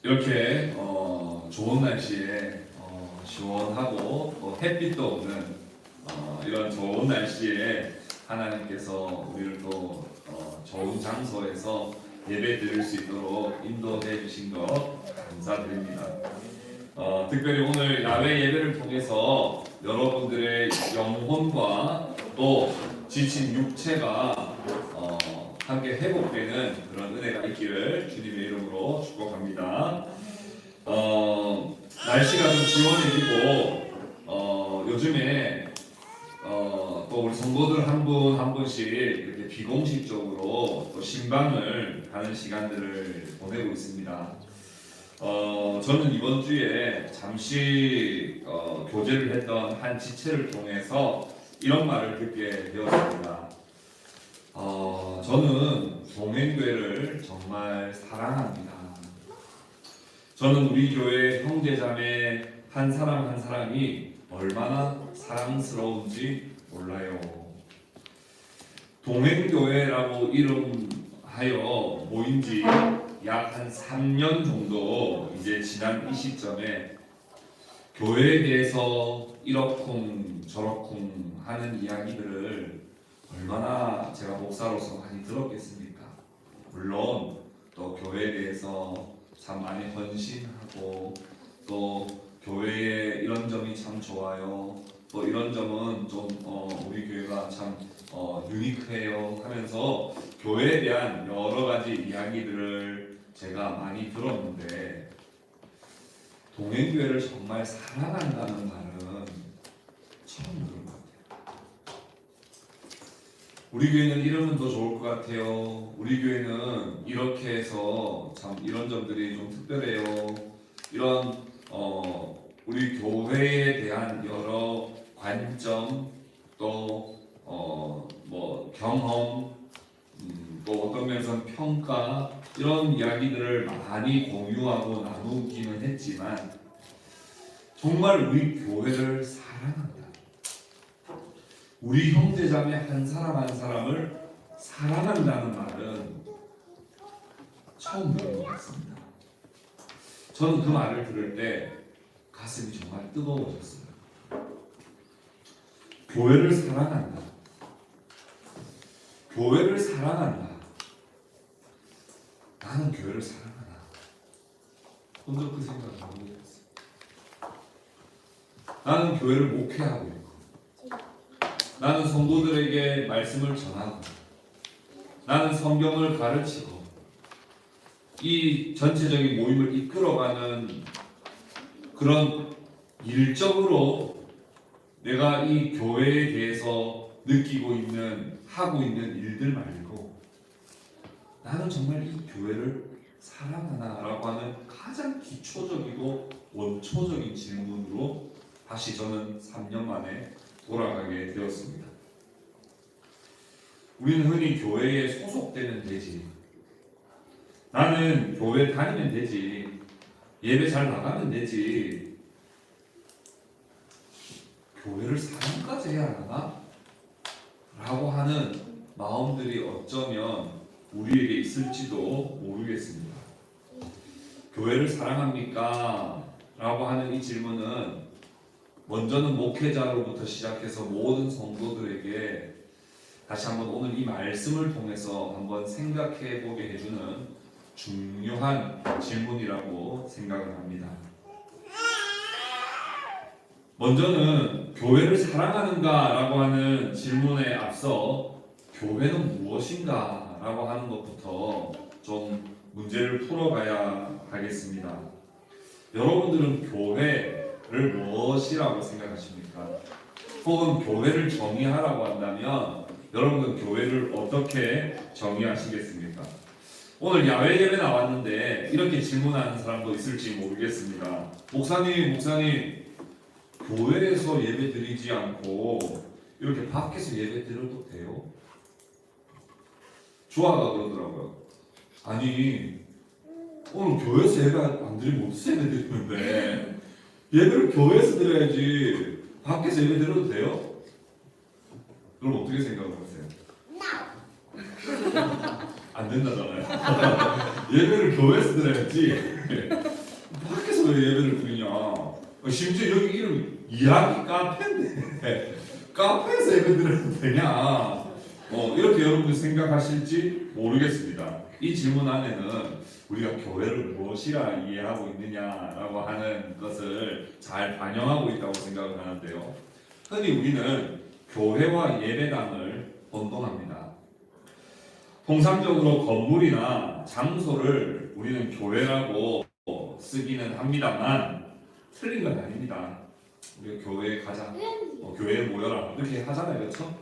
이렇게 좋은 날씨에 시원하고 또 햇빛도 없는 이런 좋은 날씨에 하나님께서 우리를 또 좋은 장소에서 예배 드릴 수 있도록 인도해 주신 것 감사드립니다. 특별히 오늘 야외 예배를 통해서 여러분들의 영혼과 또 지친 육체가 함께 회복되는 그런 은혜가 있기를 주님의 이름으로 축복합니다. 날씨가 좀 시원해지고 요즘에 또 우리 성도들 한 분 한 분씩 이렇게 비공식적으로 또 신방을 하는 시간들을 보내고 있습니다. 저는 이번 주에 잠시 교제를 했던 한 지체를 통해서 이런 말을 듣게 되었습니다. 저는 동행교회를 정말 사랑합니다. 저는 우리 교회 형제자매 한 사람 한 사람이 얼마나 사랑스러운지 몰라요. 동행교회라고 이름하여 모인 지 약 한 3년 정도 이제 지난 이 시점에 교회에 대해서 이러쿵 저러쿵 하는 이야기들을 얼마나 제가 목사로서 많이 들었겠습니까? 물론 또 교회에 대해서 참 많이 헌신하고 또 교회에 이런 점이 참 좋아요. 또 이런 점은 좀 우리 교회가 참 유니크해요 하면서 교회에 대한 여러 가지 이야기들을 제가 많이 들었는데 동행교회를 정말 사랑한다는 말은 처음 들은 것 같아요. 우리 교회는 이러면 더 좋을 것 같아요. 우리 교회는 이렇게 해서 참 이런 점들이 좀 특별해요. 이런 우리 교회에 대한 여러 관점 또 뭐 경험 또 어떤 면에서는 평가 이런 이야기들을 많이 공유하고 나누기는 했지만 정말 우리 교회를 사랑한다. 우리 형제자매 한 사람 한 사람을 사랑한다는 말은 처음 들은 것 같습니다. 저는 그 말을 들을 때 가슴이 정말 뜨거워졌어요. 교회를 사랑한다. 교회를 사랑한다. 나는 교회를 사랑하나? 혼자 그 생각을 하고 있었어요. 나는 교회를 목회하고 있고 나는 성도들에게 말씀을 전하고 나는 성경을 가르치고 이 전체적인 모임을 이끌어가는 그런 일적으로 내가 이 교회에 대해서 느끼고 있는 하고 있는 일들 말고 나는 정말 이 교회를 사랑하나? 라고 하는 가장 기초적이고 원초적인 질문으로 다시 저는 3년 만에 돌아가게 되었습니다. 우리는 흔히 교회에 소속되면 되지. 나는 교회 다니면 되지. 예배 잘 나가면 되지. 교회를 사랑까지 해야 하나? 라고 하는 마음들이 어쩌면 우리에게 있을지도 모르겠습니다. 교회를 사랑합니까? 라고 하는 이 질문은 먼저는 목회자로부터 시작해서 모든 성도들에게 다시 한번 오늘 이 말씀을 통해서 한번 생각해 보게 해주는 중요한 질문이라고 생각을 합니다. 먼저는 교회를 사랑하는가 라고 하는 질문에 앞서 교회는 무엇인가 라고 하는 것부터 좀 문제를 풀어가야 하겠습니다. 여러분들은 교회를 무엇이라고 생각하십니까? 혹은 교회를 정의하라고 한다면 여러분은 교회를 어떻게 정의하시겠습니까? 오늘 야외 예배 나왔는데 이렇게 질문하는 사람도 있을지 모르겠습니다. 목사님 교회에서 예배 드리지 않고 이렇게 밖에서 예배 드려도 돼요? 주아가 그러더라고요. 아니 오늘 교회에서 예배 안 드리면 어디서 예배 드리는데 예배를 교회에서 드려야지 밖에서 예배 드려도 돼요? 그럼 어떻게 생각하세요? 안 된다잖아요. 예배를 교회에서 드려야지 카페에서 왜 예배를 드리냐? 심지어 여기 이름이 이야기 카페인데 카페에서 예배 드려도 되냐? 이렇게 여러분들 생각하실지 모르겠습니다. 이 질문 안에는 우리가 교회를 무엇이라 이해하고 있느냐라고 하는 것을 잘 반영하고 있다고 생각을 하는데요. 흔히 우리는 교회와 예배당을 혼동합니다. 통상적으로 건물이나 장소를 우리는 교회라고 쓰기는 합니다만 틀린 건 아닙니다. 우리가 교회에 가자, 교회에 모여라 이렇게 하잖아요, 그렇죠?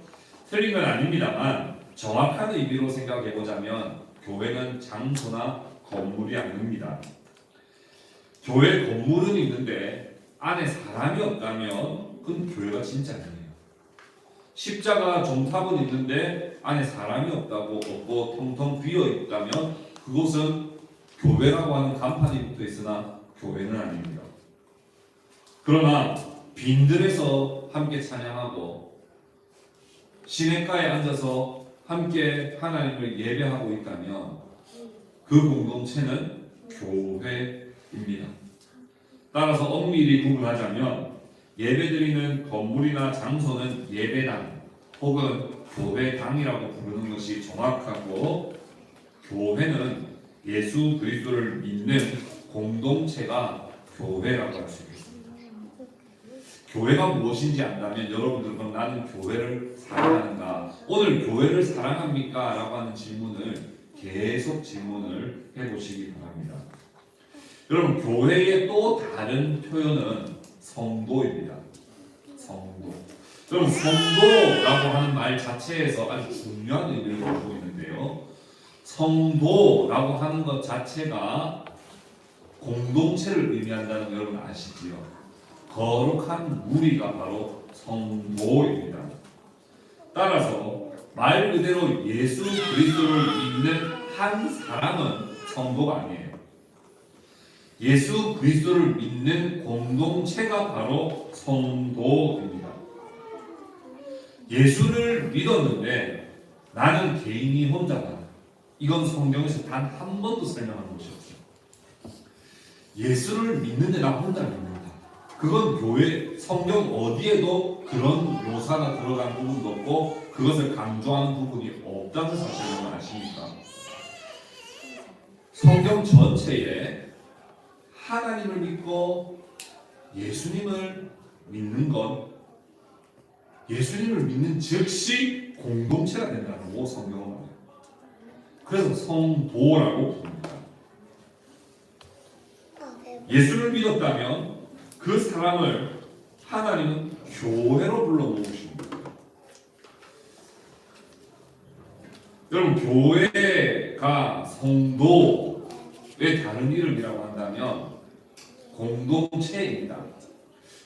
틀린 건 아닙니다만 정확한 의미로 생각해 보자면 교회는 장소나 건물이 아닙니다. 교회 건물은 있는데 안에 사람이 없다면 그건 교회가 진짜 아니에요. 십자가 종탑은 있는데 안에 사람이 없고 텅텅 비어 있다면 그곳은 교회라고 하는 간판이 붙어 있으나 교회는 아닙니다. 그러나 빈들에서 함께 찬양하고 시냇가에 앉아서 함께 하나님을 예배하고 있다면 그 공동체는 교회입니다. 따라서 엄밀히 구분하자면 예배드리는 건물이나 장소는 예배당 혹은 교회당이라고 부르는 것이 정확하고, 교회는 예수 그리스도를 믿는 공동체가 교회라고 할 수 있습니다. 교회가 무엇인지 안다면 여러분들은 그럼 나는 교회를 사랑하는가? 오늘 교회를 사랑합니까? 라고 하는 질문을 계속 질문을 해보시기 바랍니다. 여러분, 교회의 또 다른 표현은 성도입니다. 성도. 여러분, 성도라고 하는 말 자체에서 아주 중요한 의미를 가지고 있는데요. 성도라고 하는 것 자체가 공동체를 의미한다는 거 여러분 아시지요? 거룩한 무리가 바로 성도입니다. 따라서 말 그대로 예수 그리스도를 믿는 한 사람은 성도가 아니에요. 예수 그리스도를 믿는 공동체가 바로 성도입니다. 예수를 믿었는데 나는 개인이 혼자다. 이건 성경에서 단 한 번도 설명한 것이 없어요. 예수를 믿는데 나 혼자 믿는다. 그건 교회 성경 어디에도 그런 묘사가 들어간 부분도 없고 그것을 강조하는 부분이 없다는 사실을 아십니까? 성경 전체에 하나님을 믿고 예수님을 믿는 건 예수님을 믿는 즉시 공동체가 된다고 성경은 말해요. 그래서 성도라고 부릅니다. 예수를 믿었다면 그 사람을 하나님은 교회로 불러 모으십니다. 여러분, 교회가 성도의 다른 이름이라고 한다면 공동체입니다.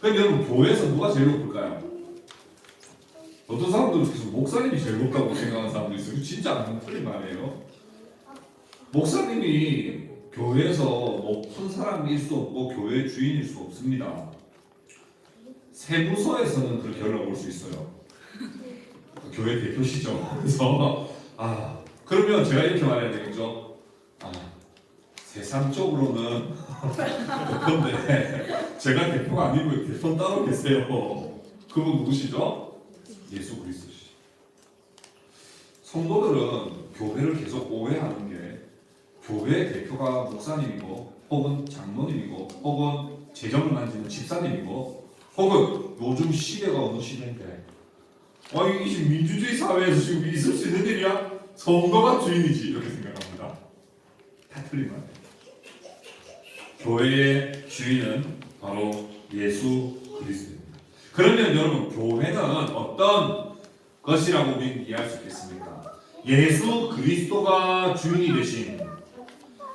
그럼 여러분, 교회에서 누가 제일 높을까요? 어떤 사람들은 계속 목사님이 제일 높다고 생각하는 사람도 있어요. 진짜 안 틀린 말이에요. 목사님이 교회에서 높은 사람일 수 없고 교회 주인일 수 없습니다. 세무서에서는 그렇게 연락 올 수 있어요. 교회 대표시죠. 그래서 그러면 제가 이렇게 말해야 되겠죠. 세상적으로는 그런데 제가 대표가 아니고 대표 따로 계세요. 그분 누구시죠? 예수 그리스도시죠. 성도들은 교회를 계속 오해하는 게 교회 대표가 목사님이고 혹은 장로님이고 혹은 재정을 만지는 집사님이고 혹은 요즘 시대가 어느 시대인데 이 지금 민주주의 사회에서 지금 있을 수 있는 일이야? 성도가 주인이지 이렇게 생각합니다. 다 틀린 말이에요. 교회의 주인은 바로 예수 그리스도입니다. 그러면 여러분, 교회는 어떤 것이라고 우리는 이해할 수 있겠습니까? 예수 그리스도가 주인이 되신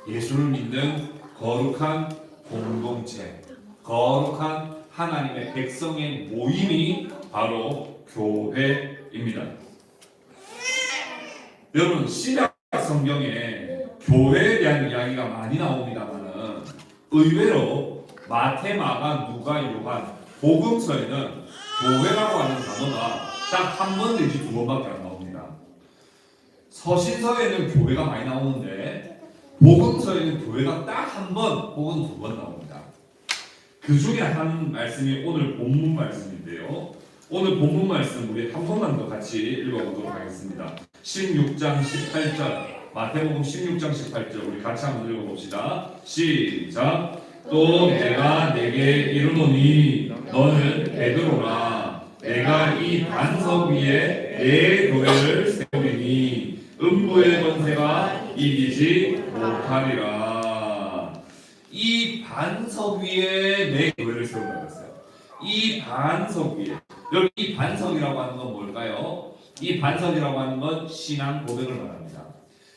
예수를 믿는 거룩한 공동체, 거룩한 하나님의 백성의 모임이 바로 교회입니다. 여러분, 신약 성경에 교회에 대한 이야기가 많이 나옵니다만은 의외로 마태, 마가, 누가, 요한, 복음서에는 교회라고 하는 단어가 딱 한 번 내지 두 번밖에 안 나옵니다. 서신서에는 교회가 많이 나오는데 복음서에는 교회가 딱 한 번 혹은 두 번 나옵니다. 그 중에 한 말씀이 오늘 본문 말씀인데요. 오늘 본문 말씀 우리 한 번만 더 같이 읽어보도록 하겠습니다. 16장 18절, 마태복음 16장 18절 우리 같이 한번 읽어봅시다. 시작. 또 내가 내게 이르노니 너는 베드로라. 내가 이 반석 위에 내 교회를 세우리니 음부의 권세가 이기지 못하리라. 이 반석 위에 내 교회를 세운다고 했어요. 이 반석 위에. 여러분, 이 반석이라고 하는 건 뭘까요? 이 반석이라고 하는 건 신앙 고백을 말합니다.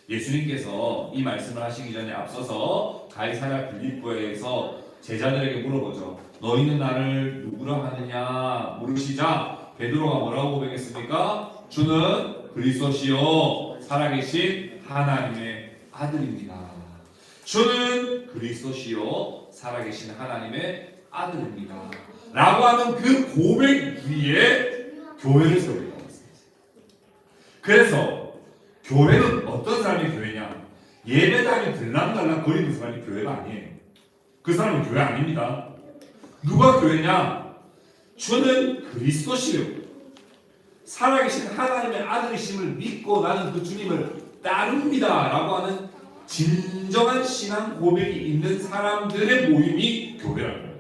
예수님께서 이 말씀을 하시기 전에 앞서서 가이사랴 빌립보에서 제자들에게 물어보죠. 너희는 나를 누구라 하느냐 물으시자 베드로가 뭐라고 고백했습니까? 주는 그리스도시요 살아계신 하나님의 아들입니다. 주는 그리스도시요 살아계신 하나님의 아들입니다. 라고 하는 그 고백 위에 교회를 세우겠다고 했습니다. 그래서 교회는 어떤 사람이 교회냐? 예배당에 들락날락 거리는 사람이 교회가 아니에요. 그 사람은 교회 아닙니다. 누가 교회냐? 주는 그리스도시요 살아계신 하나님의 아들이심을 믿고 나는 그 주님을 따릅니다 라고 하는 진정한 신앙 고백이 있는 사람들의 모임이 교회라는 거예요.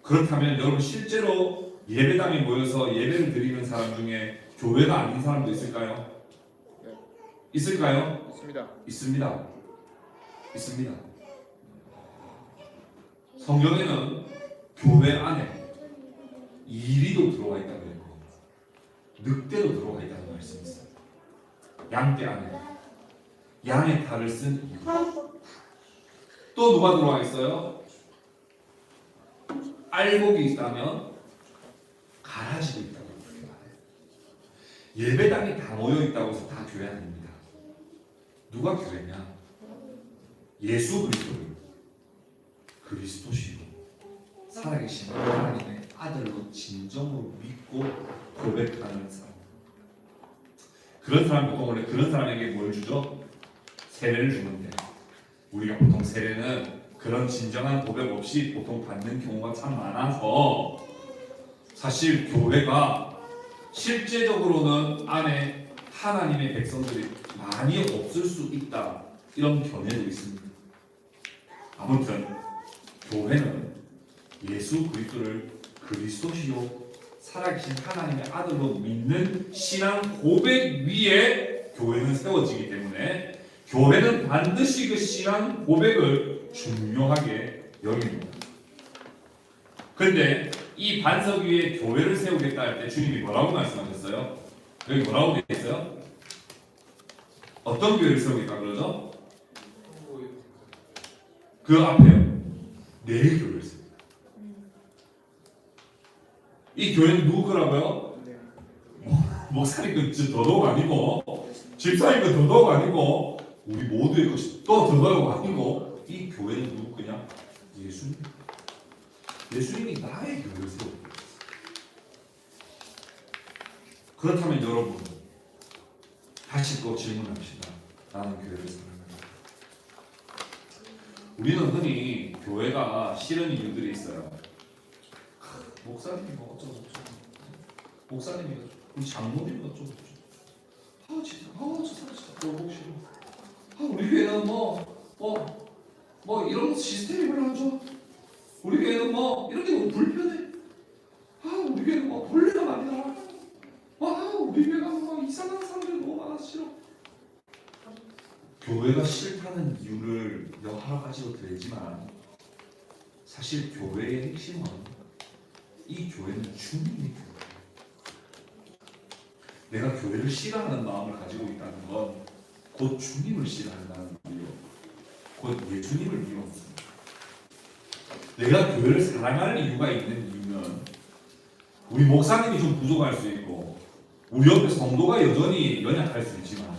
그렇다면 여러분 실제로 예배당에 모여서 예배를 드리는 사람 중에 교회가 아닌 사람도 있을까요? 있을까요? 있습니다. 있습니다. 있습니다. 성경에는 교회 안에 이리도 들어와 있다고 했고 늑대도 들어와 있다는 말씀이 있어요. 양떼 안에 양의 탈을 쓴 이유. 또 누가 들어와 있어요? 알곡이 있다면 가라지도 있다고 합니다. 예배당이 다 모여 있다고 해서 다 교회 아닙니다. 누가 교회냐? 예수 그리스도를 그리스도시요 살아계신 하나님의 아들로 진정으로 믿고 고백하는 사람. 그런 사람 보통 원래 그런 사람에게 뭘 주죠? 세례를 주는데 우리가 보통 세례는 그런 진정한 고백 없이 보통 받는 경우가 참 많아서 사실 교회가 실제적으로는 안에 하나님의 백성들이 많이 없을 수 있다 이런 견해도 있습니다. 아무튼 교회는 예수 그리스도를 그리스도시요 살아계신 하나님의 아들로 믿는 신앙 고백 위에 교회는 세워지기 때문에 교회는 반드시 그 신앙 고백을 중요하게 여깁니다. 그런데 이 반석 위에 교회를 세우겠다 할 때 주님이 뭐라고 말씀하셨어요? 여기 뭐라고 되어 있어요? 어떤 교회를 세우겠다 그러죠? 그 앞에요. 내 교회를 세우겠다. 이 교회는 누구 거라고요? 목사님 그 더더욱 아니고 집사님 그 더더욱 아니고 우리 모두의 것이 또 더더욱 아니고 이 교회는 누구 거냐? 예수님. 예수님이 나의 교회를 세우고 그렇다면 여러분 다시 또 질문합시다. 나는 교회를 사랑합니다. 우리는 흔히 교회가 싫은 이유들이 있어요. 목사님이 뭐 어쩌고 목사님이 우리 장로님이 어쩌고 진짜 저 사람 진짜 꼴보기 싫어. 우리 교회는 뭐 이런 시스템이 별로 안 좋아. 우리 교회는 뭐 이런 게 너무 불편해. 우리 교회는 뭐 벌레가 많이 나와. 우리 교회가 뭐 이상한 사람들이 너무 많아서 싫어. 교회가 싫다는 이유를 여러 가지로 들지만 사실 교회의 핵심은 이 교회는 주님의 교회예요. 내가 교회를 싫어하는 마음을 가지고 있다는 건 곧 주님을 싫어한다는 이유, 곧 예수님을 미워합니다. 내가 교회를 사랑할 이유가 있는 이유는 우리 목사님이 좀 부족할 수 있고 우리 옆에 성도가 여전히 연약할 수 있지만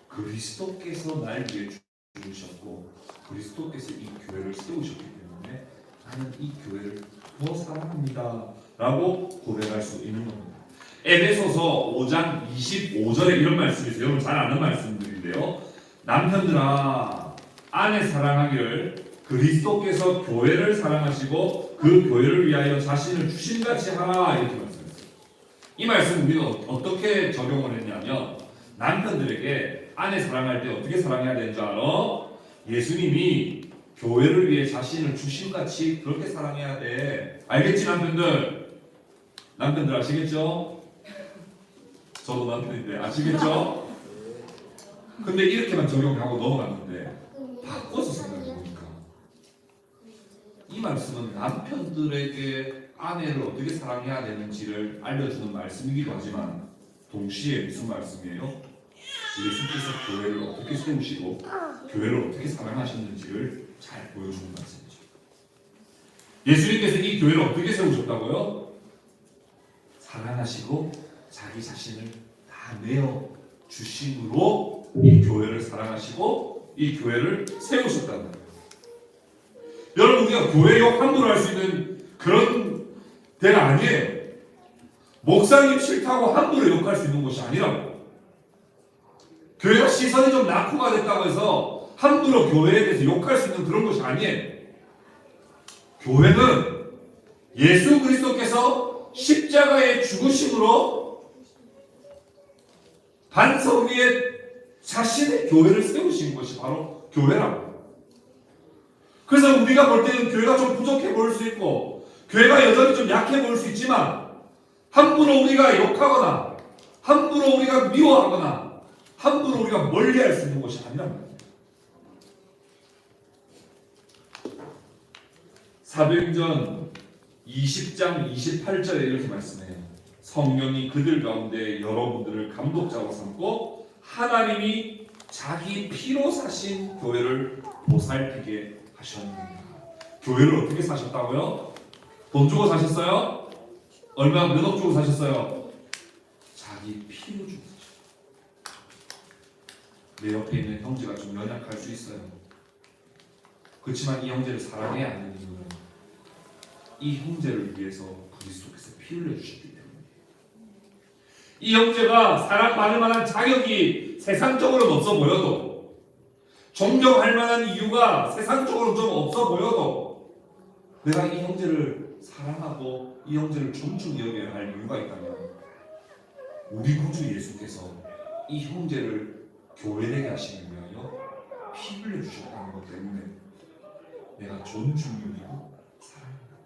그리스도께서 날 위해 죽으셨고 그리스도께서 이 교회를 세우셨기 때문에 나는 이 교회를 더 사랑합니다 라고 고백할 수 있는 겁니다. 에베소서 5장 25절에 이런 말씀이 있어요. 여러분 잘 아는 말씀들인데요. 남편들아 아내 사랑하기를 그리스도께서 교회를 사랑하시고 그 교회를 위하여 자신을 주신같이 하라 이렇게 말씀했어요. 이 말씀 우리는 어떻게 적용을 했냐면 남편들에게 아내 사랑할 때 어떻게 사랑해야 되는 줄 알아? 예수님이 교회를 위해 자신을 주신같이 그렇게 사랑해야 돼. 알겠지 남편들? 남편들 아시겠죠? 저도 남편인데 아시겠죠? 근데 이렇게만 적용하고 넘어갔는데 바꿔서 생각해보니까 이 말씀은 남편들에게 아내를 어떻게 사랑해야 되는지를 알려주는 말씀이기도 하지만 동시에 무슨 말씀이에요? 예수께서 교회를 어떻게 세우시고 교회를 어떻게 사랑하셨는지를 잘 보여주는 말씀이죠. 예수님께서 이 교회를 어떻게 세우셨다고요? 사랑하시고 자기 자신을 다 내어 주심으로 이 교회를 사랑하시고 이 교회를 세우셨다는 거예요. 여러분 우리가 교회 욕 함부로 할 수 있는 그런 데가 아니에요. 목사님 싫다고 함부로 욕할 수 있는 곳이 아니라고. 교회가 시선이 좀 낙후가 됐다고 해서 함부로 교회에 대해서 욕할 수 있는 그런 곳이 아니에요. 교회는 예수 그리스도께서 십자가의 죽으심으로 반석 위에 자신의 교회를 세우신 것이 바로 교회라고. 그래서 우리가 볼 때는 교회가 좀 부족해 보일 수 있고 교회가 여전히 좀 약해 보일 수 있지만 함부로 우리가 욕하거나 함부로 우리가 미워하거나 함부로 우리가 멀리할 수 있는 것이 아니란 말이에요. 사도행전 20장 28절에 이렇게 말씀해요. 성령이 그들 가운데 여러분들을 감독자로 삼고 하나님이 자기 피로 사신 교회를 보살피게 하셨느니라. 교회를 어떻게 사셨다고요? 돈 주고 사셨어요? 얼마 몇억 주고 사셨어요? 자기 피로 주고 사셨어요. 내 옆에 있는 형제가 좀 연약할 수 있어요. 그렇지만 이 형제를 사랑해야 하는 이유는 이 형제를 위해서 그리스도께서 피 흘려주셨기 때문에 이 형제가 사랑받을 만한 자격이 세상적으로는 없어 보여도 존경할 만한 이유가 세상적으로 좀 없어 보여도 내가 이 형제를 사랑하고 이 형제를 존중히 여겨야 할 이유가 있다면 우리 구주 예수께서 이 형제를 교회되게 하시기 위하여 피 흘려주셨다는 것 때문에 내가 존중이 여기고 사랑합니다.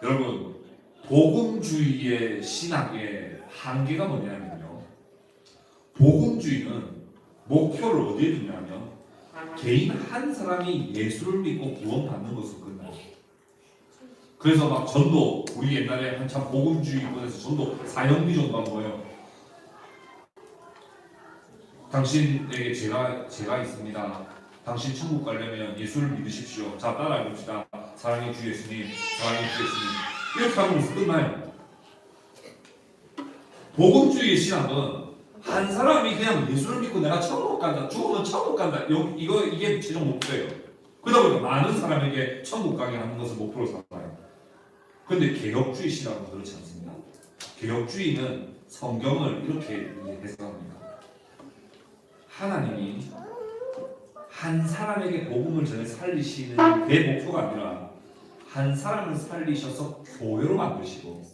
여러분 복음주의의 신학의 한계가 뭐냐면요, 복음주의는 목표를 어디에 두냐면 개인 한 사람이 예수를 믿고 구원받는 것으로 끝나요. 그래서 막 전도, 우리 옛날에 한참 복음주의권에서 전도 사형리 전도한 거예요. 당신에게 죄가 있습니다. 당신 천국 가려면 예수를 믿으십시오. 자, 따라해봅시다. 사랑의 주 예수님, 사랑의 주 예수님. 이렇게 하면 끝나요. 복음주의 신학은 한 사람이 그냥 예수를 믿고 내가 천국 간다, 죽으면 천국 간다, 이게 최종 목표예요. 그러다 보니까 많은 사람에게 천국 가게 하는 것을 목표로 삼아요. 그런데 개혁주의 신학은 그렇지 않습니다. 개혁주의는 성경을 이렇게 해석합니다. 하나님이 한 사람에게 복음을 전해 살리시는 게 목표가 아니라 한 사람을 살리셔서 교회로 만드시고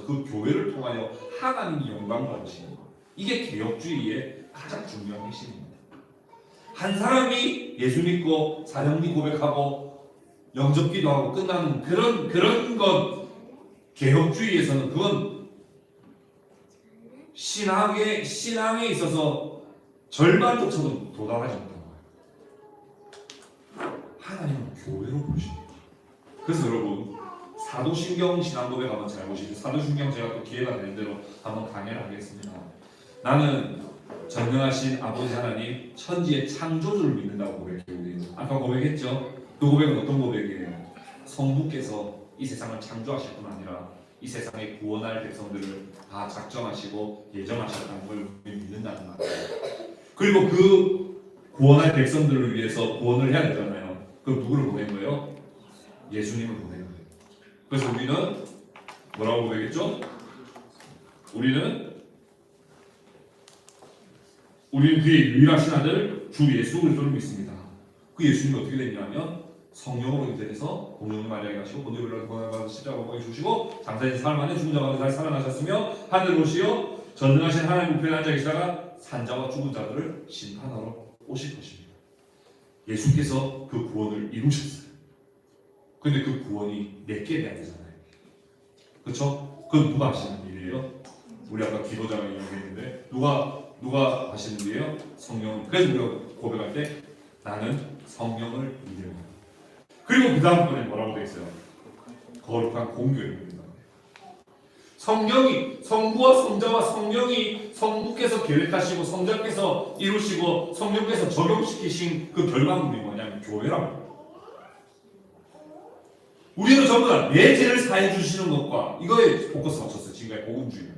그 교회를 통하여 하나님이 영광 받으시는 것. 이게 개혁주의의 가장 중요한 핵심입니다. 한 사람이 예수 믿고 사형리 고백하고 영접기도 하고 끝나는 그런 것, 개혁주의에서는 그건 신앙에 있어서 절반조차도 도달하지 못한 거예요. 하나님은 교회로 부르십니다. 그래서 여러분 사도신경 신앙고백 한번 잘 보시죠. 사도신경 제가 또 기회가 되는 대로 한번 강연을 하겠습니다. 나는 전능하신 아버지 하나님 천지의 창조주를 믿는다고 고백해요. 우리 아까 고백했죠. 그 고백은 어떤 고백이에요? 성부께서 이 세상을 창조하실 뿐 아니라 이 세상에 구원할 백성들을 다 작정하시고 예정하셨다는 걸 믿는다는 말이에요. 그리고 그 구원할 백성들을 위해서 구원을 해야 되잖아요. 그럼 누구를 보낸 거예요? 예수님을 보낸 거예요. 그래서 우리는 뭐라고 고백했죠? 우리는 그의 유일하신 아들 주 예수 그리스도를 믿습니다. 그 예수님이 어떻게 됐냐면 성령으로 인도해서 공동의 마리아에 가시고 본토별로 고난받아 십자가 보게 주시고 장사신 삶 안에 죽은 자 가운데 다시 살아나셨으며 하늘 오시어 전능하신 하나님 우편에 앉아 계시다가 산자와 죽은 자들을 심판하러 오실 것입니다. 예수께서 그 구원을 이루셨어요. 근데 그 구원이 내게 돼야 되잖아요. 그렇죠? 그건 누가 하시는 일이에요? 우리 아까 기도자가 이야기했는데 누가 하시는 일이에요? 성령. 그래서 우리가 고백할 때 나는 성령을 믿으며. 그리고 그 다음번에 뭐라고 되어 있어요? 거룩한 공교를 믿는다. 성령이 성부와 성자와 성령이 성부께서 계획하시고 성자께서 이루시고 성령께서 적용시키신 그 결과물이 뭐냐면 교회라고. 우리는 전부 다 내 죄를 사해 주시는 것과 이거에 포커스 맞췄어요. 지금까지 복음주의.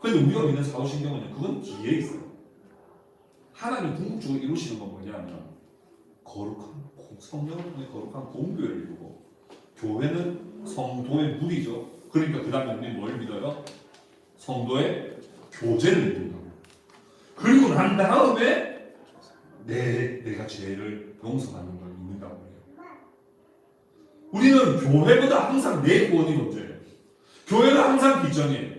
그런데 우리가 믿는 사도신경은 그건 뒤에 있어요. 하나님 궁극적으로 이루시는 건 뭐냐면 거룩한 성령을 통해 거룩한 공교회를 이루고 교회는 성도의 무리죠. 그러니까 그 다음에 우리는 뭘 믿어요? 성도의 교제를 믿는다고. 그리고 난 다음에 내가 죄를 용서받는 걸 믿는다고 해요. 우리는 교회보다 항상 내 구원이 먼저예요. 교회는 항상 뒷전이에요.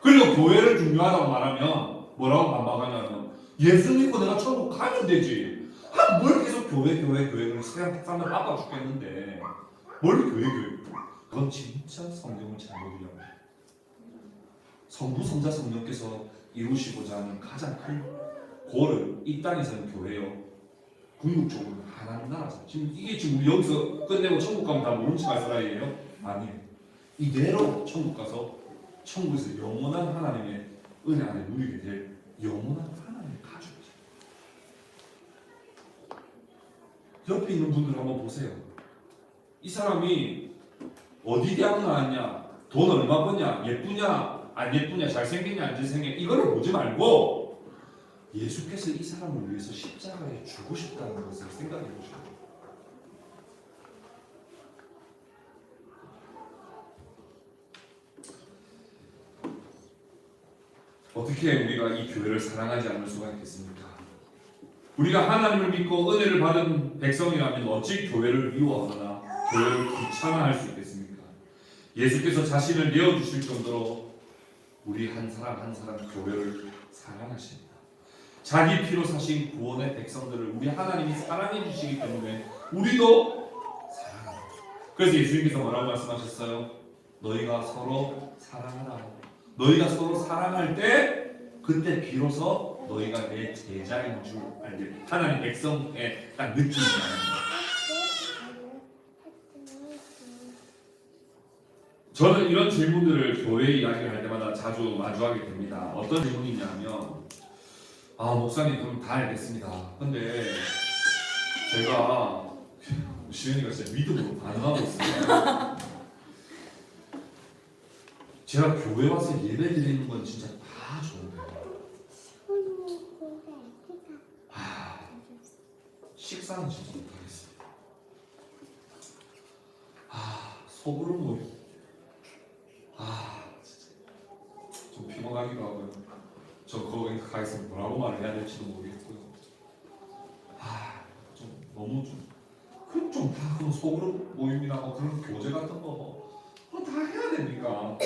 그리고 교회를 중요하다고 말하면 뭐라고 반박하냐면 예수 믿고 내가 천국 가면 되지. 뭘 계속 교회 그걸 세상 사람들 아파 죽겠는데 뭘 교회 그건 진짜 성경을 잘못 이해하고 성부 성자 성령께서 이루시고자 하는 가장 큰 고를 이 땅에서는 교회요 궁극적으로 하나님 나라죠. 이게 지금 우리 여기서 끝내고 천국 가면 다 모른 척 할 사람이에요? 아니에요. 이대로 천국 가서 천국에서 영원한 하나님의 은혜 안에 누리게 될 영원한 하나님의 가족이죠. 옆에 있는 분들 한번 보세요. 이 사람이 어디 대학 나왔냐, 돈 얼마 버냐, 예쁘냐, 안 예쁘냐, 잘생겼냐, 안 잘생겼냐 이거를 보지 말고 예수께서 이 사람을 위해서 십자가에 주고 싶다는 것을 생각해 보시고 어떻게 우리가 이 교회를 사랑하지 않을 수가 있겠습니까? 우리가 하나님을 믿고 은혜를 받은 백성이라면 어찌 교회를 미워하거나 교회를 귀찮아할 수 있겠습니까? 예수께서 자신을 내어주실 정도로 우리 한 사람 한 사람 교회를 사랑하십니다. 자기 피로 사신 구원의 백성들을 우리 하나님이 사랑해 주시기 때문에 우리도 사랑합니다. 그래서 예수님께서 뭐라고 말씀하셨어요? 너희가 서로 사랑하라. 너희가 서로 사랑할 때 그때 비로소 너희가 내 제자인 줄 알게 하나님 백성의 딱 느낌이 나는 저는 이런 질문들을 교회 이야기를 할 때마다 자주 마주하게 됩니다. 어떤 질문이냐면 목사님 그럼 다 알겠습니다. 근데 제가 시은이가 진짜 믿음으로 반응하고 있어요. 제가 교회 와서 예배 드리는 건 진짜 다 좋은데 식사는 진짜 못하겠어요. 소그룹 모임 진짜 좀 피곤하기도 하고요. 저 거기 가서 뭐라고 말을 해야 될지도 모르겠고요. 좀 너무 그럼 좀 다 그런 소그룹 모임이나 그런 교제 같은 거 다 해야 됩니까?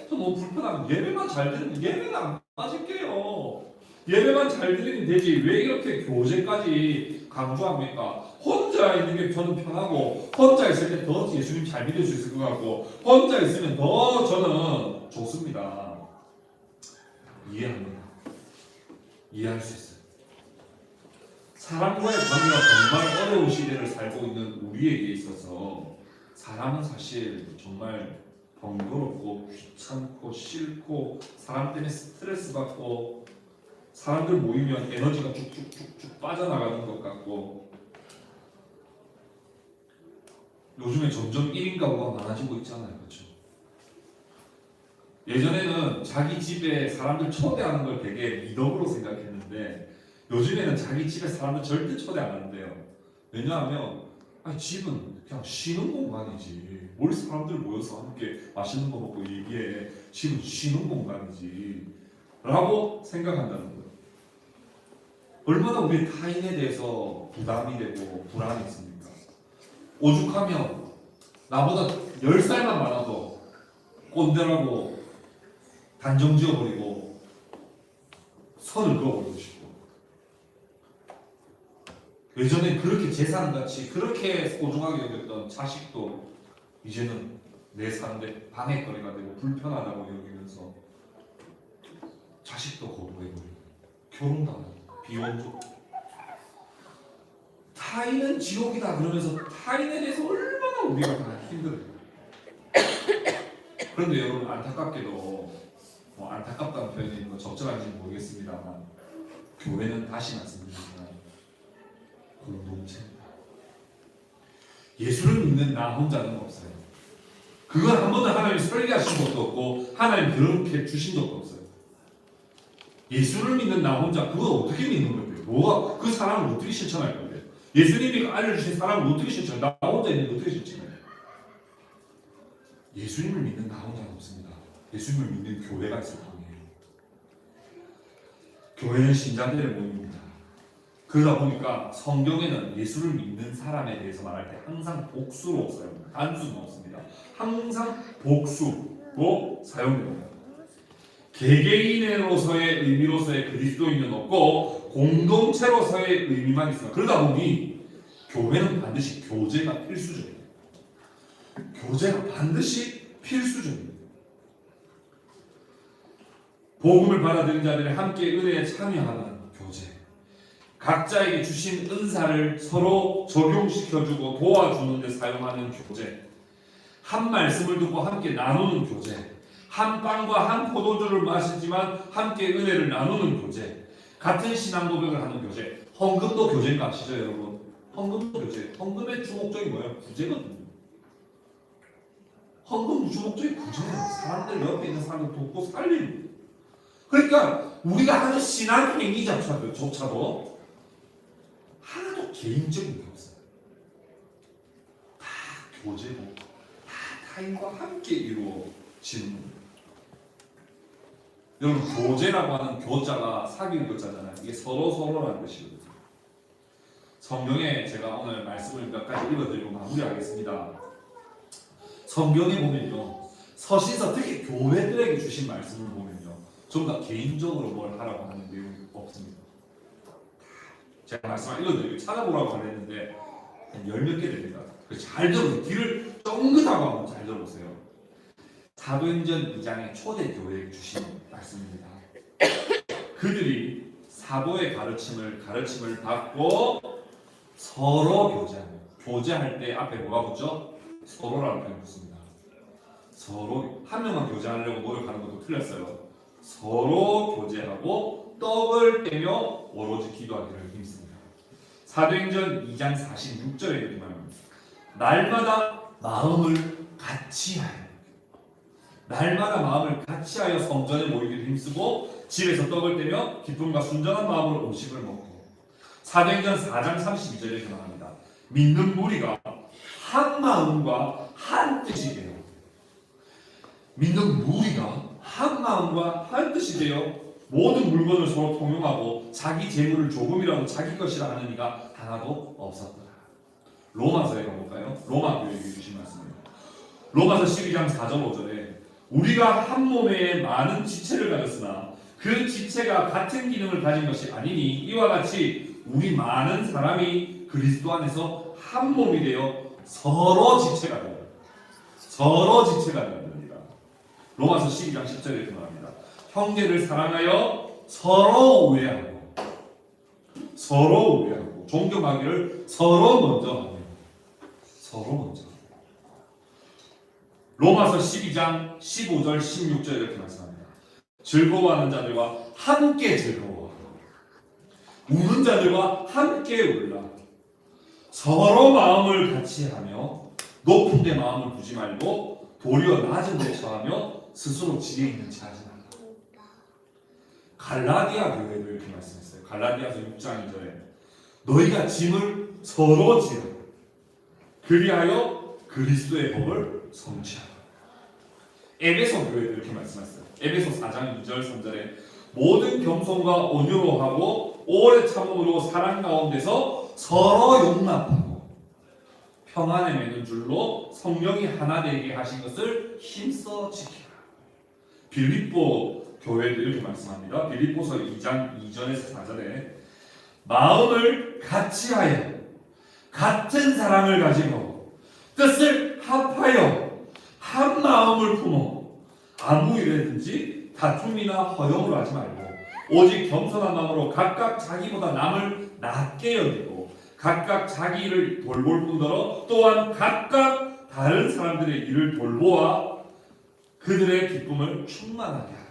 너무 불편하면 예배만 잘 드리면 예배는 안 빠질게요. 예배만 잘 드리면 되지 왜 이렇게 교제까지 강조합니까? 혼자 있는 게 저는 편하고 혼자 있을 때 더 예수님 잘 믿을 수 있을 것 같고 혼자 있으면 더 저는 좋습니다. 이해합니다. 이해할 수 있어요. 사람과의 관계가 정말 어려운 시대를 살고 있는 우리에게 있어서 사람은 사실 정말 번거롭고 귀찮고 싫고 사람 때문에 스트레스 받고 사람들 모이면 에너지가 쭉쭉쭉쭉 빠져나가는 것 같고 요즘에 점점 1인 가구가 많아지고 있잖아요. 그렇죠? 예전에는 자기 집에 사람들 초대하는 걸 되게 미덕으로 생각했는데 요즘에는 자기 집에 사람들 절대 초대 안 한대요. 왜냐하면 집은 그냥 쉬는 공간이지 뭘 사람들 모여서 함께 맛있는 거 먹고 얘기해. 집은 쉬는 공간이지 라고 생각한다는 거예요. 얼마나 우리 타인에 대해서 부담이 되고 불안이 있습니까? 오죽하면 나보다 10살만 많아도 꼰대라고 단정 지어버리고 선을 그어버리고 싶고, 예전에 그렇게 재산같이 그렇게 소중하게 여겼던 자식도 이제는 내 사는데 방해거리가 되고 불편하다고 여기면서 자식도 거부해버리고 결혼도 안 하고 비혼도. 타인은 지옥이다 그러면서 타인에 대해서 얼마나 우리가 다 힘들어요. 그런데 여러분, 안타깝게도 안타깝다는 표현이 적절한지는 모르겠습니다만, 교회는 다시 말씀드리지만 공동체입니다. 예수를 믿는 나 혼자는 없어요. 그건 한 번도 하나님이 설계하신 것도 없고 하나님 그렇게 주신 것도 없어요. 예수를 믿는 나 혼자, 그걸 어떻게 믿는 건데요? 뭐가 그 사람을 어떻게 실천할 건데요? 예수님이 알려주신 사람을 어떻게 실천해요? 나 혼자 있는데 어떻게 실천해요? 예수님을 믿는 나 혼자는 없습니다. 예수님을 믿는 교회가 있을 뿐이에요. 교회는 신자들의 모임입니다. 그러다 보니까 성경에는 예수를 믿는 사람에 대해서 말할 때 항상 복수로 사용합니다. 단수는 없습니다. 항상 복수로 사용됩니다. 개개인으로서의 의미로서의 그리스도인은 없고 공동체로서의 의미만 있습니다. 그러다 보니 교회는 반드시 교제가 필수적이에요. 교제가 반드시 필수적입니다. 복음을 받아들인 자들이 함께 은혜에 참여하는 교제, 각자에게 주신 은사를 서로 적용시켜주고 도와주는 데 사용하는 교제, 한 말씀을 듣고 함께 나누는 교제, 한 빵과 한 포도주를 마시지만 함께 은혜를 나누는 교제, 같은 신앙 고백을 하는 교제. 헌금도 교제인 거 아시죠 여러분? 헌금도 교제. 헌금의 주목적이 뭐예요? 구제거든요. 헌금 주목적이 구제예요. 사람들 옆에 있는 사람을 돕고 살리는. 그러니까 우리가 하는 신앙 행위조차도 하나도 개인적인 게 없어요. 다 교제고 다 타인과 함께 이루어지는 겁니다. 여러분, 교제라고 하는 교자가 사귀는 교자잖아요. 이게 서로라는 뜻이거든요. 성경에 제가 오늘 말씀을 몇 가지 읽어드리고 마무리하겠습니다. 성경에 보면요, 서신서 특히 교회들에게 주신 말씀을 보면요, 좀 더 개인적으로 뭘 하라고 하는 내용이 없습니다. 제가 말씀을 읽어드리고 찾아보라고 그랬는데 한 10몇 개 됩니다. 잘 들어보세요. 귀를 쫑긋하고 한번 잘 들어보세요. 사도행전 2장의 초대교회에 주신 말씀입니다. 그들이 사도의 가르침을 받고 서로 교제하며, 교제할 때 앞에 뭐가 붙죠? 서로라는 표현이 붙습니다. 서로, 한 명만 교제하려고 노력하는 것도 틀렸어요. 서로 교제하고 떡을 떼며 오로지 기도하기를 힘씁니다. 사도행전 2장 46절에 이렇게 말합니다. 날마다 마음을 같이하여, 날마다 마음을 같이하여 성전에 모이기를 힘쓰고 집에서 떡을 떼며 기쁨과 순전한 마음으로 음식을 먹고. 사도행전 4장 32절에 이렇게 말합니다. 믿는 무리가 한 마음과 한 뜻이 되어, 믿는 무리가 한 마음과 한 뜻이 되어 모든 물건을 서로 통용하고 자기 재물을 조금이라도 자기 것이라 하는 이가 하나도 없었더라. 로마서에 가볼까요? 로마 교회에 주신 말씀입니다. 로마서 12장 4절 5절에 우리가 한 몸에 많은 지체를 가졌으나 그 지체가 같은 기능을 가진 것이 아니니 이와 같이 우리 많은 사람이 그리스도 안에서 한 몸이 되어 서로 지체가 되어 됩니다. 로마서 12장 10절에 이렇게 말합니다. 형제를 사랑하여 서로 우애하고 존경하기를 서로 먼저 하며. 로마서 12장 15절 16절 이렇게 말씀합니다. 즐거워하는 자들과 함께 즐거워하고 우는 자들과 함께 울라. 서로 마음을 같이 하며 높은 데 마음을 두지 말고 도리어 낮은 데 처하며 스스로 지혜 있는 체 하지 말라. 갈라디아 교회를 이렇게 말씀했어요. 갈라디아서 6장 2절에 너희가 짐을 서로 지라 그리하여 그리스도의 법을 성취하라. 에베소 교회도 이렇게 말씀했어요. 에베소 4장 2절 3절에 모든 겸손과 온유로 하고 오래 참음으로 사랑 가운데서 서로 용납하고 평안에 매는 줄로 성령이 하나 되게 하신 것을 힘써 지키라. 빌립보 교회도 이렇게 말씀합니다. 빌립보서 2장 2절에서 4절에 마음을 같이하여 같은 사랑을 가지고 뜻을 합하여 한 마음을 품어 아무 일에든지 다툼이나 허용으로 하지 말고 오직 겸손한 마음으로 각각 자기보다 남을 낮게 여기고 각각 자기 일을 돌볼 뿐더러 또한 각각 다른 사람들의 일을 돌보아 그들의 기쁨을 충만하게 하라.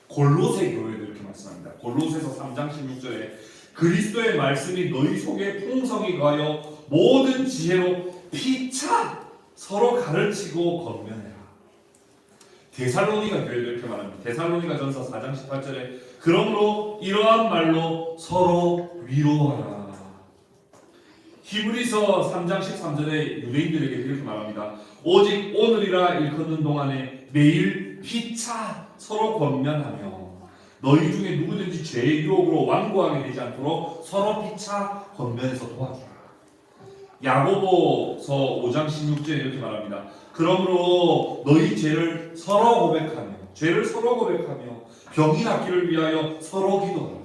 골로새 교회도 이렇게 말씀합니다. 골로새서 3장 16절에 그리스도의 말씀이 너희 속에 풍성히 거하여 모든 지혜로 피차 서로 가르치고 권면해라. 데살로니가 교회도 이렇게 말합니다. 데살로니가 전서 4장 18절에 그러므로 이러한 말로 서로 위로하라. 히브리서 3장 13절에 유대인들에게 이렇게 말합니다. 오직 오늘이라 일컫는 동안에 매일 피차 서로 권면하며 너희 중에 누구든지 죄의 유혹으로 완고하게 되지 않도록 서로 피차 권면해서 도와주라. 야고보서 5장 16절에 이렇게 말합니다. 그러므로 너희 죄를 서로 고백하며 병이 낫기를 위하여 서로 기도하라.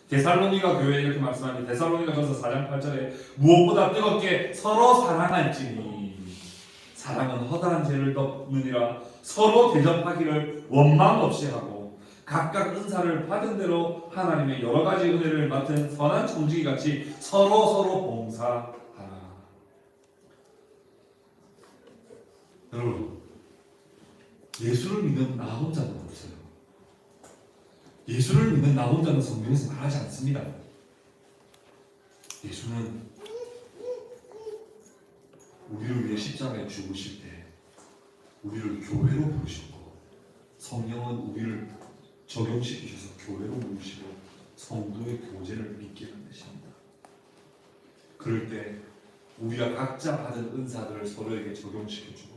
데살로니가 교회에 이렇게 말씀하니 데살로니가 전서 4장 8절에 무엇보다 뜨겁게 서로 사랑할지니 사랑은 허다한 죄를 덮느니라. 서로 대접하기를 원망 없이 하고 각각 은사를 받은 대로 하나님의 여러 가지 은혜를 맡은 선한 청지기 같이 서로 봉사하라. 여러분, 예수를 믿는 나 혼자는 없어요. 예수를 믿는 나 혼자는 성경에서 말하지 않습니다. 예수는 우리를 위해 십자가에 죽으실 때 우리를 교회로 부르시고 성령은 우리를 적용시키셔서 교회로 부르시고 성도의 교제를 믿게 만드십니다. 그럴 때 우리가 각자 받은 은사들을 서로에게 적용시켜주고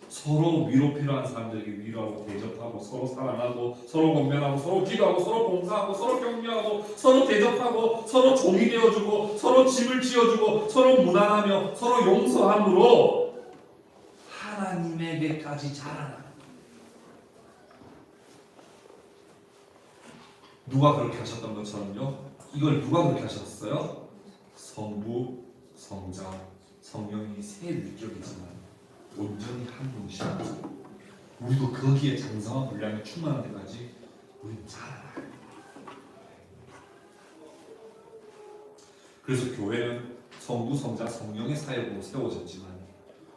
서로 위로 필요한 사람들에게 위로하고 대접하고 서로 사랑하고 서로 권면하고 서로 기도하고 서로 봉사하고 서로 격려하고 서로 대접하고 서로 종이 되어주고 서로 짐을 지어주고 서로 무난하며 서로 용서함으로 하나님에게까지 자라나는. 누가 그렇게 하셨던 것처럼요. 이걸 누가 그렇게 하셨어요? 성부, 성자, 성령이 세 위격이지만 온전히 한 분이시고 우리도 거기에 장성한 분량이 충만한 데까지 우리는 자라나요. 그래서 교회는 성부, 성자, 성령의 사역으로 세워졌지만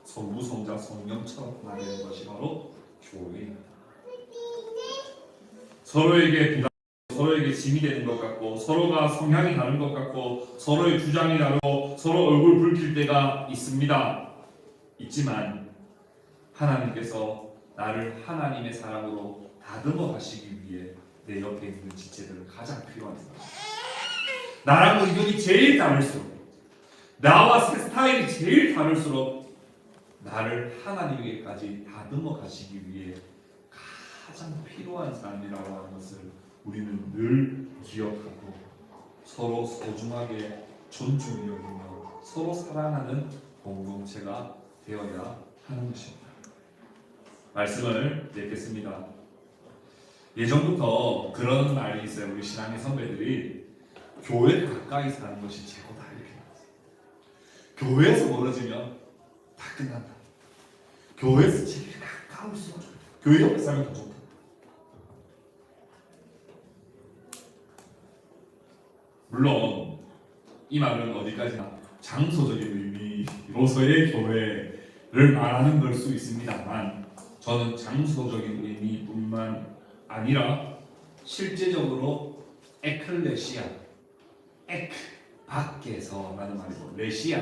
성부, 성자, 성령처럼 나되는 것이 바로 교회입니다. 서로에게 비난, 서로에게 짐이 되는 것 같고 서로가 성향이 다른 것 같고 서로의 주장이 다르고 서로 얼굴 붉힐 때가 있지만 하나님께서 나를 하나님의 사랑으로 다듬어 가시기 위해 내 옆에 있는 지체들은 가장 필요한 사람. 나랑 의견이 제일 다를수록 나와 스타일이 제일 다를수록 나를 하나님에게까지 다듬어 가시기 위해 가장 필요한 사람이라고 하는 것을 우리는 늘 기억하고 서로 소중하게 존중히 여기며 서로 사랑하는 공동체가 되어야 하는 것입니다. 말씀을 맺겠습니다. 예전부터 그런 말이 있어요. 우리 신앙의 선배들이 교회 가까이 사는 것이 최고다 이렇게 말했어요. 교회에서 멀어지면 다 끝난다. 교회에서 제일 가까울수록 좋다. 교회 옆에 살면 더 좋다. 물론 이 말은 어디까지나 장소적인 의미로서의 교회를 말하는 걸 수 있습니다만 저는 장소적인 의미뿐만 아니라 실제적으로 에클레시아, 에크 밖에서라는 말이고 레시아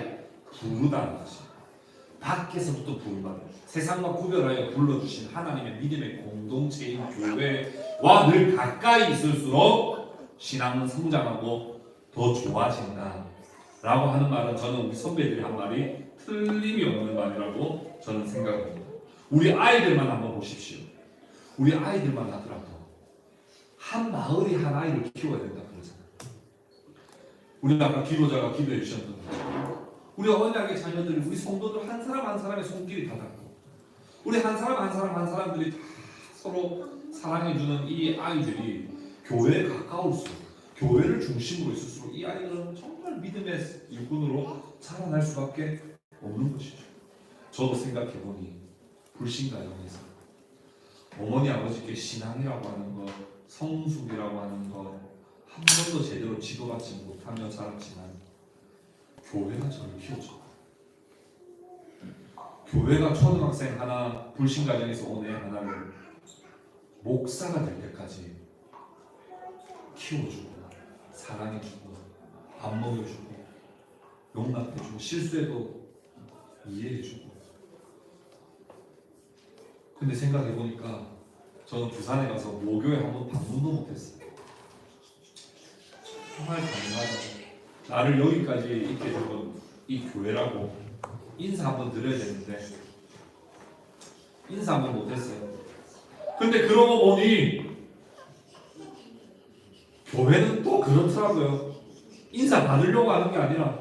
부르다는 것입니다. 밖에서부터 부르다. 세상과 구별하여 불러주신 하나님의 믿음의 공동체인 교회와 늘 가까이 있을수록 신앙은 성장하고 더 좋아진다 라고 하는 말은 저는 우리 선배들이 한 말이 틀림이 없는 말이라고 저는 생각합니다. 우리 아이들만 한번 보십시오. 우리 아이들만 하더라도 한 마을이 한 아이를 키워야 된다 그러잖아요. 우리 아까 기도자가 기도해 주셨던 것처럼 우리 언약의 자녀들이 우리 성도들 한 사람 한 사람의 손길이 다 닿고 우리 한 사람 한 사람 한 사람들이 다 서로 사랑해주는 이 아이들이 교회에 가까울수록 교회를 중심으로 있을수록 이 아이들은 정말 믿음의 일꾼으로 자라날 수밖에 없는 것이죠. 저도 생각해보니 불신가정에서 어머니 아버지께 신앙이라고 하는 것, 성숙이라고 하는 것 한 번도 제대로 지도받지 못하며 자랐지만 교회가 저를 키워줘. 교회가 초등학생 하나, 불신가정에서 온 애 하나를 목사가 될 때까지 키워주고 사랑해주고 밥 먹여주고 용납해주고 실수해도 이해해주고. 근데 생각해보니까 저는 부산에 가서 모교에 한번 방문도 못했어요. 정말 감사하다. 나를 여기까지 있게 해준 이 교회라고 인사 한번 드려야 되는데 인사 한번 못했어요. 근데 그러고 보니 교회는 또 그렇더라고요. 인사 받으려고 하는 게 아니라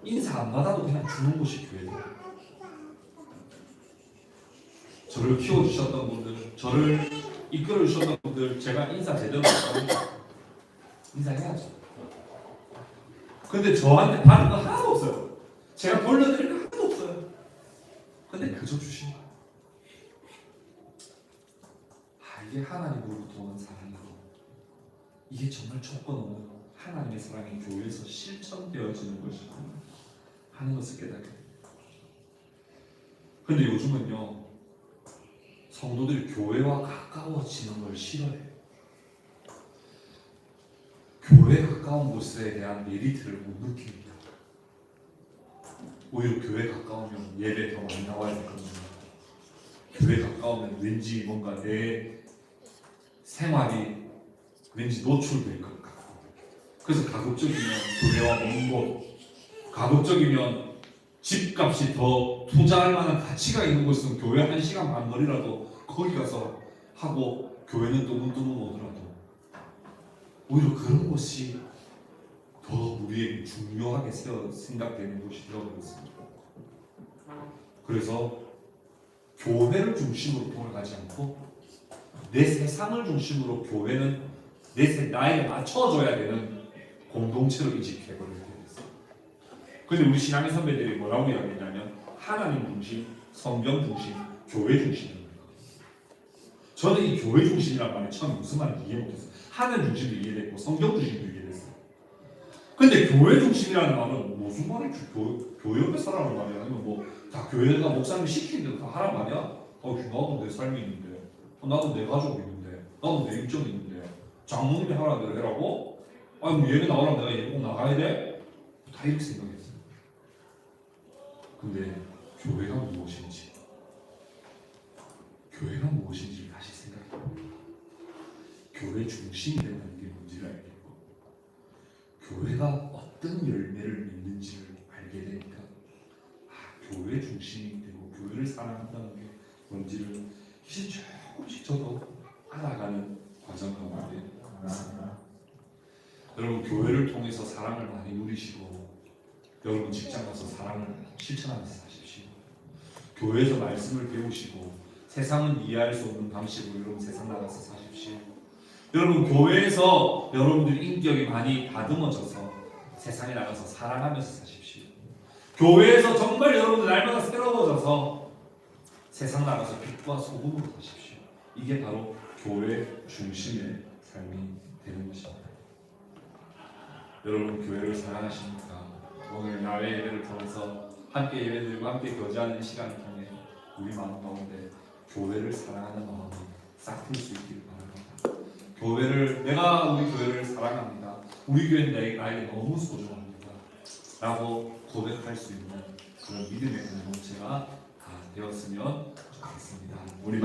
인사 안 받아도 그냥 주는 곳이 교회예요. 저를 키워주셨던 분들, 저를 이끌어주셨던 분들, 제가 인사 제대로 못합니다. 인사해야죠. 근데 저한테 받은 거 하나도 없어요. 제가 돌려드릴 거 하나도 없어요. 근데 그저 주신 거. 이게 하나님으로부터 오는 사랑이고 이게 정말 조건 없는 하나님의 사랑이 교회에서 실천되어지는 것이고 하는 것을 깨닫게 됩니다. 근데 요즘은요 성도들이 교회와 가까워지는 걸 싫어해요. 교회 가까운 곳에 대한 메리트를 못 느낍니다. 오히려 교회 가까우면 예배 더 많이 나와야 되거든요. 교회 가까우면 왠지 뭔가 내 생활이 왠지 노출될 것 같고 그래서 가급적이면 교회와 먼 곳, 가급적이면 집값이 더 투자할 만한 가치가 있는 곳은 교회 1시간 반 거리라도 거기 가서 하고 교회는 또 눈 뜨면 오더라도 오히려 그런 곳이 더 우리에게 중요하게 생각되는 곳이 되어버렸습니다. 그래서 교회를 중심으로 돌아가지 않고 내 세상을 중심으로 교회는 나에게 맞춰줘야 되는 공동체로 이직해버리게 됐어요. 근데 우리 신앙의 선배들이 뭐라고 이야기했냐면 하나님 중심, 성경 중심, 교회 중심입니다. 저는 이 교회 중심이란 말이 처음에 무슨 말인지 이해 못했어요. 하나님 중심도 이해됐고 성경 중심도 이해됐어요. 근데 교회 중심이라는 말은 무슨 말이지? 교회 옆에 살라는 말이야? 아니면 뭐 다 교회가 목사님 시키는 대로 다 하란 말이야? 나도 내 삶이 있는데, 나도 내 가족이 있는데, 나도 내 일정이 있는데, 장모님이 하라는 대로 해라고? 아니 뭐 예배 나오라면 내가 예배 꼭 나가야 돼? 다 이렇게 생각했어요. 근데 교회가 무엇인지 다시 생각해봅니다. 교회 중심이 된다는 게 뭔지를 알겠고 교회가 어떤 열매를 맺는지를 알게 되니까 교회 중심이 되고 교회를 사랑한다는 게 뭔지를 이제 조금씩 저도 알아가는 과정 가운데 있습니다. 여러분 교회를 통해서 사랑을 많이 누리시고 여러분 직장 가서 사랑을 실천하면서 사십시오. 교회에서 말씀을 배우시고 세상은 이해할 수 없는 방식으로 여러분 세상 나가서 사십시오. 여러분 교회에서 여러분들 인격이 많이 다듬어져서 세상에 나가서 사랑하면서 사십시오. 교회에서 정말 여러분들 날마다 새로워져서 세상 나가서 빛과 소금으로 사십시오. 이게 바로 교회 중심의 삶이 되는 것입니다. 여러분 교회를 사랑하십니까? 오늘 야외 예배를 통해서 함께 예배드리고 함께 교제하는 시간을 통해 우리 마음 가운데 교회를 사랑하는 마음이 싹 틀 수 있기를 바랍니다. 내가 우리 교회를 사랑합니다. 우리 교회는 나에게 너무 소중합니다. 라고 고백할 수 있는 그런 믿음의 공동체가 되었으면 좋겠습니다. 우리